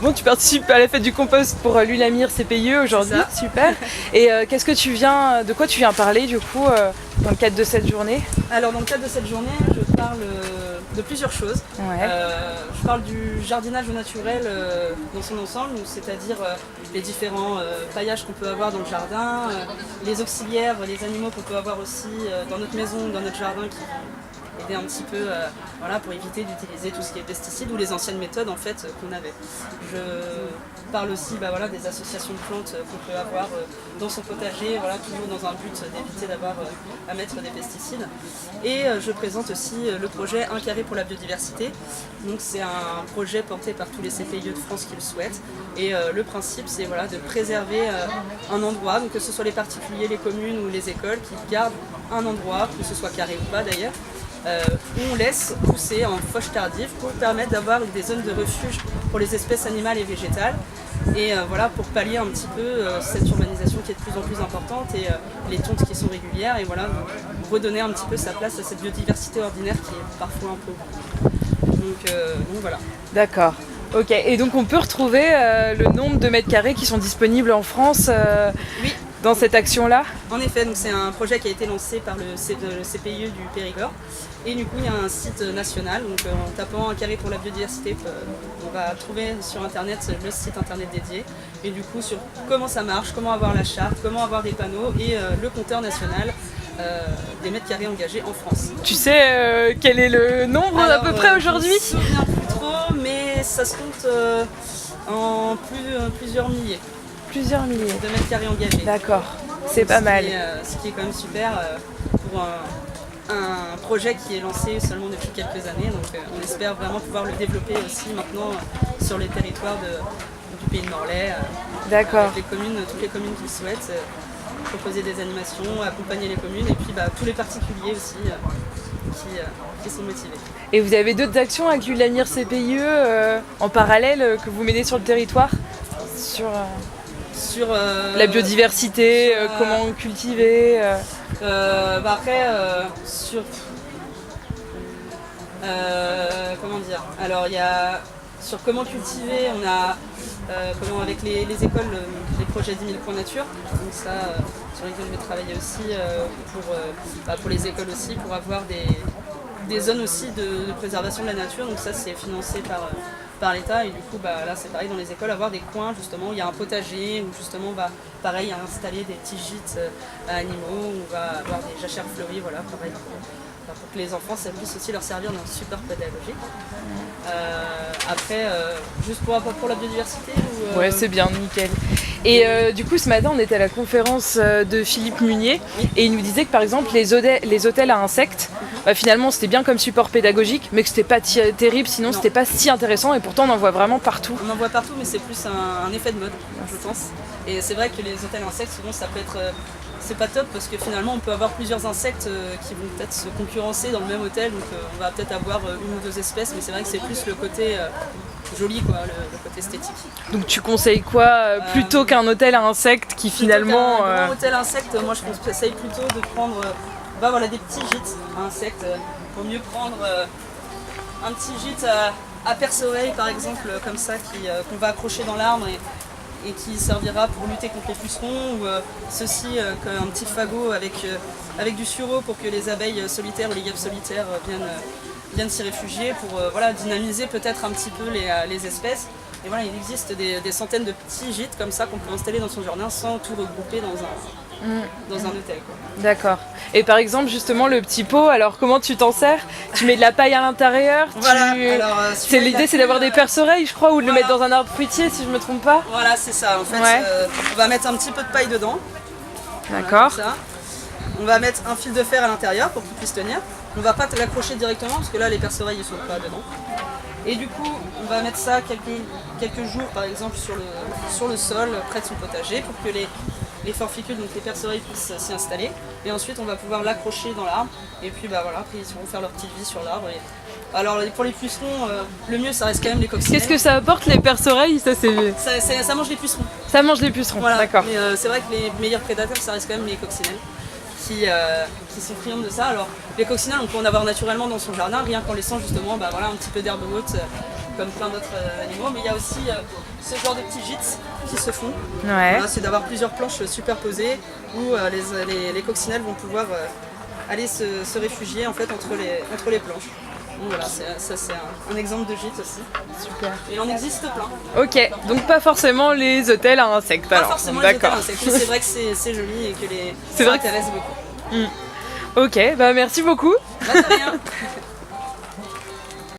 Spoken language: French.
Bon, tu participes à la fête du compost pour l'UNAMIR CPIE aujourd'hui, super. Et de quoi tu viens parler du coup dans le cadre de cette journée? Alors dans le cadre de cette journée, je parle de plusieurs choses. Ouais. Je parle du jardinage au naturel dans son ensemble, c'est-à-dire les différents paillages qu'on peut avoir dans le jardin, les auxiliaires, les animaux qu'on peut avoir aussi dans notre maison, dans notre jardin qui vont aider un petit peu pour éviter d'utiliser tout ce qui est pesticides ou les anciennes méthodes en fait qu'on avait. Je parle aussi des associations de plantes qu'on peut avoir dans son potager, toujours dans un but d'éviter d'avoir à mettre des pesticides. Et je présente aussi le projet 1 carré pour la biodiversité. Donc c'est un projet porté par tous les CPIE de France qui le souhaitent. Et le principe c'est de préserver un endroit, donc que ce soit les particuliers, les communes ou les écoles, qui gardent un endroit, que ce soit carré ou pas d'ailleurs, où on laisse pousser en fauche tardive pour permettre d'avoir des zones de refuge pour les espèces animales et végétales. Et pour pallier un petit peu cette urbanisation qui est de plus en plus importante et les tontes qui sont régulières et redonner un petit peu sa place à cette biodiversité ordinaire qui est parfois un peu. Donc voilà. D'accord. Ok, et donc on peut retrouver le nombre de mètres carrés qui sont disponibles en France Oui. Dans cette action-là? En effet, donc c'est un projet qui a été lancé par le CPIE du Périgord. Et du coup, il y a un site national. Donc en tapant 1 carré pour la biodiversité, on va trouver sur Internet le site Internet dédié. Et du coup, sur comment ça marche, comment avoir la charte, comment avoir des panneaux et le compteur national des mètres carrés engagés en France. Tu sais quel est le nombre à peu près aujourd'hui? Je ne me souviens plus trop, mais ça se compte en plusieurs milliers. Plusieurs milliers de mètres carrés engagés. D'accord, c'est pas mal. Ce qui est quand même super pour un projet qui est lancé seulement depuis quelques années. Donc on espère vraiment pouvoir le développer aussi maintenant sur les territoires du pays de Morlaix. D'accord. Avec toutes les communes qui le souhaitent, proposer des animations, accompagner les communes et puis tous les particuliers aussi qui sont motivés. Et vous avez d'autres actions avec l'UNAMIR CPIE en parallèle que vous menez sur le territoire sur la biodiversité, comment cultiver comment dire. Alors il y a sur comment cultiver, on a avec les écoles les projets 10 000 points nature. Donc ça sur lesquels je vais travailler aussi pour les écoles aussi pour avoir des zones aussi de préservation de la nature. Donc ça c'est financé par l'État et du coup là c'est pareil dans les écoles, avoir des coins justement où il y a un potager où justement pareil installer des petits gîtes à animaux, où on va avoir des jachères fleuries, pareil pour que les enfants ça puisse aussi leur servir d'un support pédagogique. Après juste pour la biodiversité Ouais c'est bien, nickel. Et du coup ce matin on était à la conférence de Philippe Munier et il nous disait que par exemple les hôtels à insectes finalement c'était bien comme support pédagogique mais que c'était pas terrible, sinon c'était pas si intéressant et pourtant on en voit vraiment partout. On en voit partout mais c'est plus un effet de mode je pense. Et c'est vrai que les hôtels à insectes souvent ça peut être c'est pas top parce que finalement on peut avoir plusieurs insectes qui vont peut-être se concurrencer dans le même hôtel, donc on va peut-être avoir une ou deux espèces, mais c'est vrai que c'est plus le côté joli, le côté esthétique. Donc tu conseilles quoi plutôt qu'un hôtel à insectes qui finalement... Un hôtel à insectes, moi je conseille plutôt de prendre des petits gîtes à insectes, pour mieux prendre un petit gîte à perce-oreille par exemple, comme ça, qu'on va accrocher dans l'arbre et qui servira pour lutter contre les pucerons ou ceci qu'un petit fagot avec du sureau pour que les abeilles solitaires ou les guêpes solitaires viennent s'y réfugier pour dynamiser peut-être un petit peu les espèces. Et il existe des centaines de petits gîtes comme ça qu'on peut installer dans son jardin sans tout regrouper dans un hôtel. D'accord. Et par exemple justement le petit pot, alors comment tu t'en sers? Tu mets de la paille à l'intérieur? L'idée c'est d'avoir des perce-oreilles je crois, ou de le mettre dans un arbre fruitier si je me trompe pas? Voilà c'est ça, en fait on va mettre un petit peu de paille dedans. D'accord. On va mettre un fil de fer à l'intérieur pour qu'il puisse tenir. On va pas l'accrocher directement parce que là les perce-oreilles ne sont pas dedans. Et du coup on va mettre ça quelques jours par exemple sur le sol près de son potager pour que les forficules, donc les perce-oreilles puissent s'y installer. Et ensuite on va pouvoir l'accrocher dans l'arbre et puis après ils vont faire leur petite vie sur l'arbre. Alors pour les pucerons, le mieux ça reste quand même les coccinelles. Qu'est-ce que ça apporte les perce-oreilles? Ça mange les pucerons. Ça mange les pucerons, d'accord. Mais c'est vrai que les meilleurs prédateurs ça reste quand même les coccinelles qui sont friandes de ça. Alors les coccinelles on peut en avoir naturellement dans son jardin, rien qu'en laissant justement un petit peu d'herbe haute comme plein d'autres animaux, mais il y a aussi ce genre de petits gîtes qui se font. Ouais. Voilà, c'est d'avoir plusieurs planches superposées où les coccinelles vont pouvoir aller se réfugier en fait entre les planches. Donc voilà, ça c'est un exemple de gîte aussi. Super. Et il en existe plein. Ok, donc pas forcément les hôtels à insectes Pas alors. forcément les hôtels à insectes, mais c'est vrai que c'est joli et que C'est ça vrai que- intéresse beaucoup. Ok, bah merci beaucoup. Bah, de rien.